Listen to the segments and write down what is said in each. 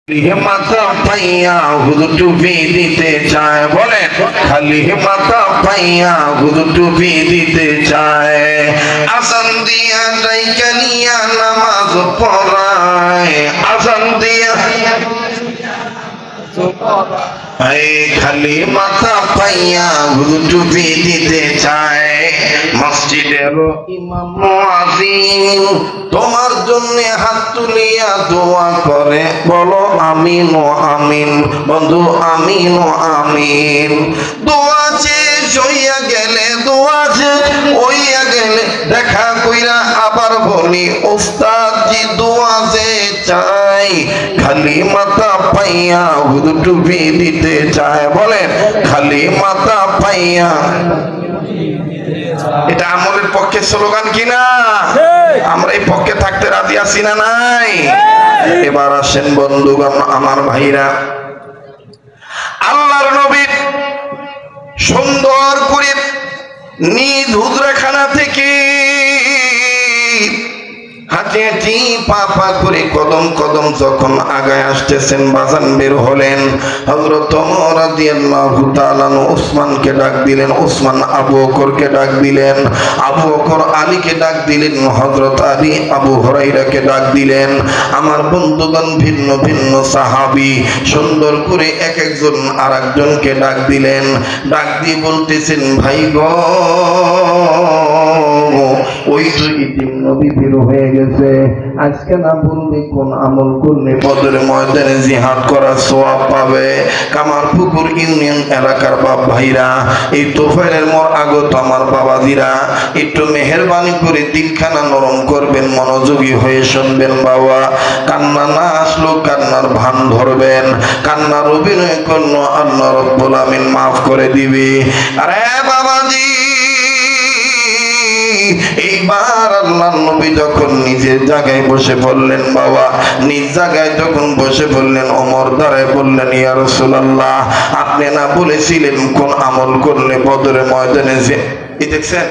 মাথা পাইয়া হুজুর টুপি দিতে চায়, বলেন খালি মাথা পাইয়া হুজুর টুপি দিতে চায়। আজান দিয়া ডাইকা নিয়া নামাজ পড়ায়, আজান দিয়া খালি মাথা পাইয়া হুজুর টুপি দিতে চায়। মসজিদের ইমাম মুয়াজ্জিন তোমার জন্য হাত তুলিয়া দোয়া করে, বলো আমিন ও আমিন বন্ধু, আমিন ও আমিন। দোয়া শেষ হইয়া গেলে, দোয়া শেষ হইয়া গেলে দেখা কইরা আবার বলি ওস্তাদ জি দোয়া যে চাই, খালি মাথা পাইয়া হুজুর টুপি দিতে চায়, বলেন খালি মাথা পাইয়া। এটা আমলের পক্ষে স্লোগান কিনা? আমরা এই পক্ষে থাকতে রাজি আছি না নাই? এবার আসেন বন্ধুগণ আমার ভাইরা, আল্লাহর নবী সুন্দর করে নিজ হুজরাখানা থেকে হাঁটি হাঁটি পা পা করে কদম কদম যখন আগায় আসতেছেন, বাজান বের হলেন। হযরত ওমর রাদিয়াল্লাহু তাআলা ওসমানকে ডাক দিলেন, ওসমান আবু বকরকে ডাক দিলেন, আবু বকর আলীকে ডাক দিলেন, হযরত আলী আবু হুরায়রাকে ডাক দিলেন। আমার বন্ধুগণ ভিন্ন ভিন্ন সাহাবী সুন্দর করে এক একজন আর একজনকে ডাক দিলেন। ডাক দিয়ে বলতেছেন, ভাই গো ওই তো ইতিম নবী বের হয়ে গেছে, আজকে না বললে কোন আমল করলে বদরের ময়দানে জিহাদ করার সওয়াব পাবে। কামারপুকুর ইউনিয়ন এলাকার বাপ ভাইরা, এই তোফাইলের মোর আগত আমার বাবাজিরা, একটু মেহেরবানি করে দিলখানা নরম করবেন, মনোযোগী হয়ে শুনবেন বাবা। কান্না না আসলো কান্নার ভান ধরবেন, কান্নার অভিনয় করলো আল্লাহ রাব্বুল আমিন মাফ করে দিবে। আরে বাবাজি, এইবার আল্লাহর নবী যখন নিজের জায়গায় বসে পড়লেন, বাবা নিজ জায়গায় যখন বসে পড়লেন, ওমর দাঁড়ায় বললেন, ইয়া রাসূলুল্লাহ আপনি না বলেছিলেন কোন আমল করলে বদরের ময়দানে যে দেখছেন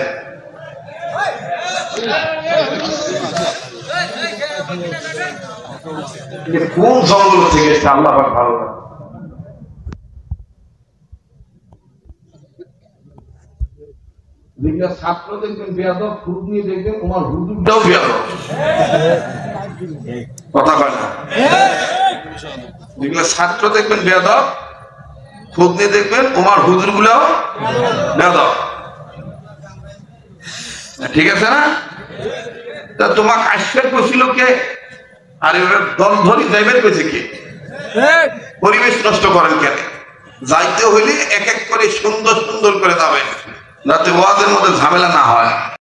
কোন জঙ্গল থেকে এসে আল্লাহ পাক ভালো লাগে। যেগুলো ছাত্র দেখবেন বেয়াদব, খুদ নিয়ে দেখবেন ওমার হুজুরটাও বেয়াদব, কথা কয় না। যেগুলো ছাত্র দেখবেন বেয়াদব, খুদ নিয়ে দেখবেন ওমার হুজুর গুলাও বেয়াদব, ঠিক আছে না? তা তোমাকে আসবে কইছিল কে? আর এভাবে দল ধরি যাইবেন কইছে কে? পরিবেশ নষ্ট করেন কেন? যাইতে হইলে এক এক করে সুন্দর সুন্দর করে যাবেন, যাতে ওয়াজের মধ্যে ঝামেলা না হয়।